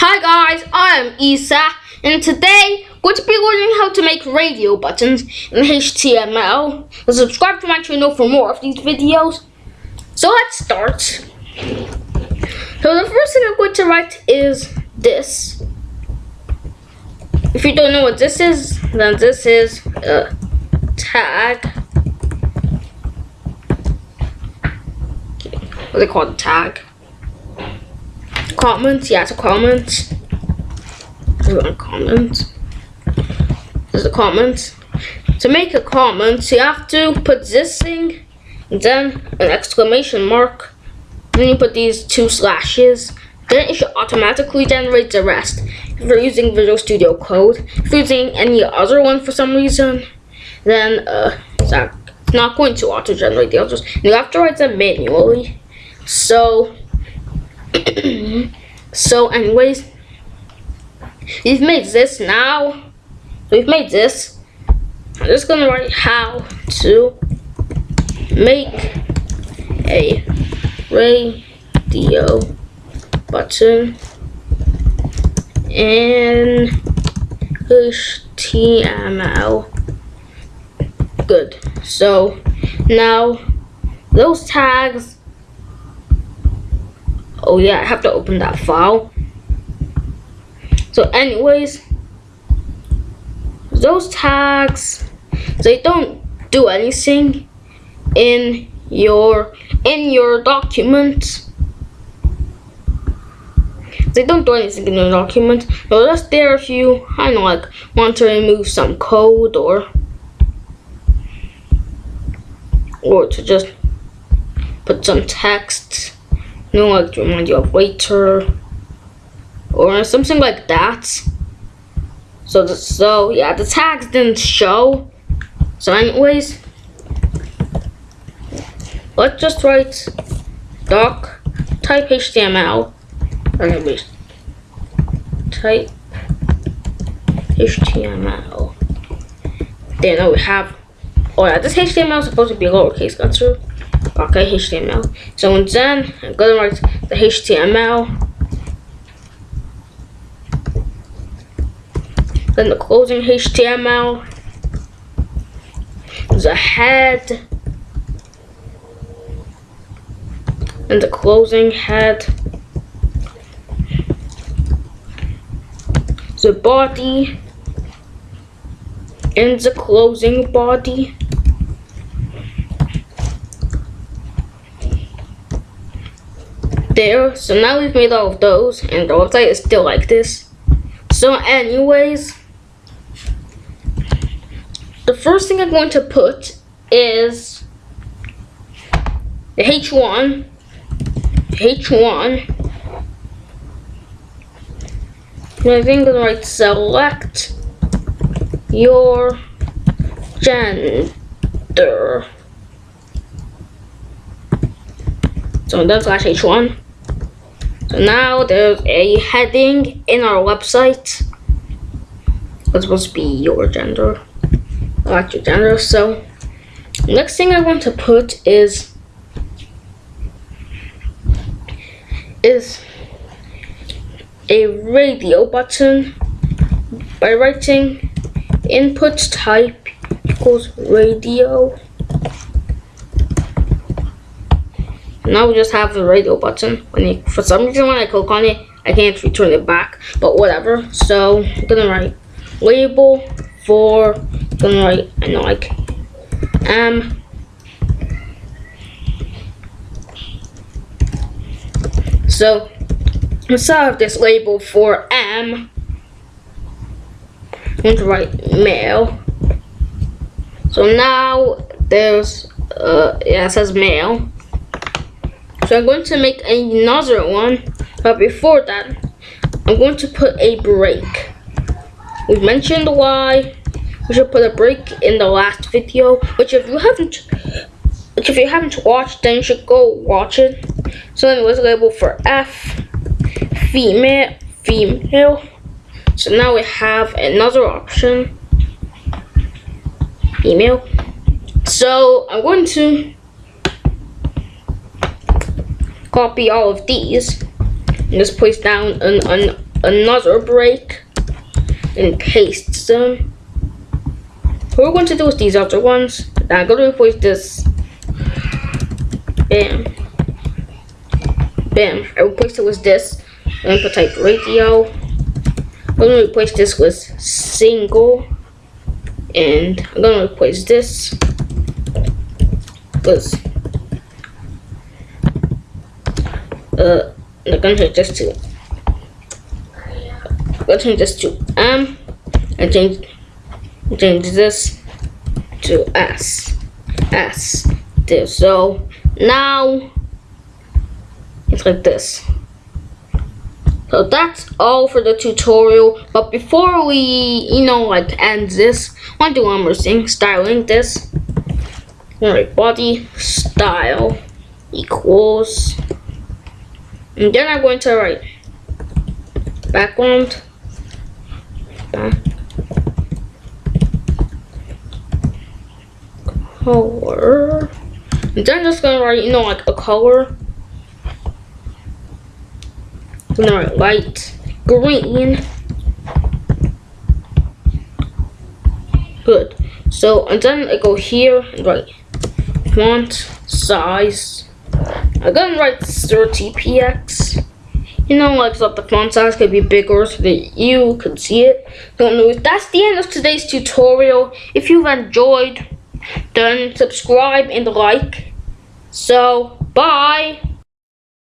Hi guys, I am Isa, and today we're going to be learning how to make radio buttons in HTML. So subscribe to my channel for more of these videos. So let's start. So the first thing I'm going to write is this. If you don't know what this is, then this is a tag. What do they call it? Tag. Comments, yeah, it's a comment. Comment. There's a comment. To make a comment, you have to put this thing, and then an exclamation mark. Then you put these 2 slashes. Then it should automatically generate the rest. If you're using Visual Studio Code, if you're using any other one for some reason, then it's not going to auto-generate the others. You have to write them manually. So anyways, we've made this now. We've made this. I'm just gonna write how to make a radio button in HTML. Good. So now those tags. Oh yeah, I have to open that file. So anyways, those tags, they don't do anything in your document. They don't do anything in your document. They're just there if you, I don't know, like want to remove some code or to just put some text. You know, like to remind you of later or something like that. So yeah, the tags didn't show. So anyways, let's just write doc type HTML. Anyways, type HTML. Then now we have. Oh yeah, this HTML is supposed to be lowercase. That's true. Okay, HTML. So then I'm gonna write the HTML. Then the closing HTML. The head. And the closing head. The body. And the closing body. There. So now we've made all of those, and the website is still like this. So anyways, the first thing I'm going to put is the H1. And I think I'm going to write select your gender. So then slash H1. So now there's a heading in our website. It's supposed to be your gender. I like your gender. So next thing I want to put is a radio button by writing input type equals radio. Now we just have the radio button. For some reason, when I click on it, I can't return it back. But whatever. So I'm gonna write label for. I'm gonna write So instead of this label for M, I'm going to write male. So now there's it says male. So I'm going to make another one, but before that, I'm going to put a break. We've mentioned why we should put a break in the last video, which if you haven't watched, then you should go watch it. So anyways, label for F, female. So now we have another option, female. So I'm going to copy all of these and just place down another break and paste them. What we're going to do with these other ones, I'm going to replace this. Bam. Bam. I replaced it with this. Input type radio. I'm going to replace this with single. And I'm going to replace this with I'm going to change this to M and change this to S. There. So now it's like this. So that's all for the tutorial. But before we, like end this, I want to do one more thing. Styling this. Alright, body style equals, and then I'm going to write background. Color. And then I'm just gonna write, like a color. I'm gonna write light green. Good. So, and then I go here and write font size. I'm gonna write 30px. Like so the font size could be bigger so that you can see it. Don't know. That's the end of today's tutorial. If you've enjoyed, then subscribe and like. So, bye.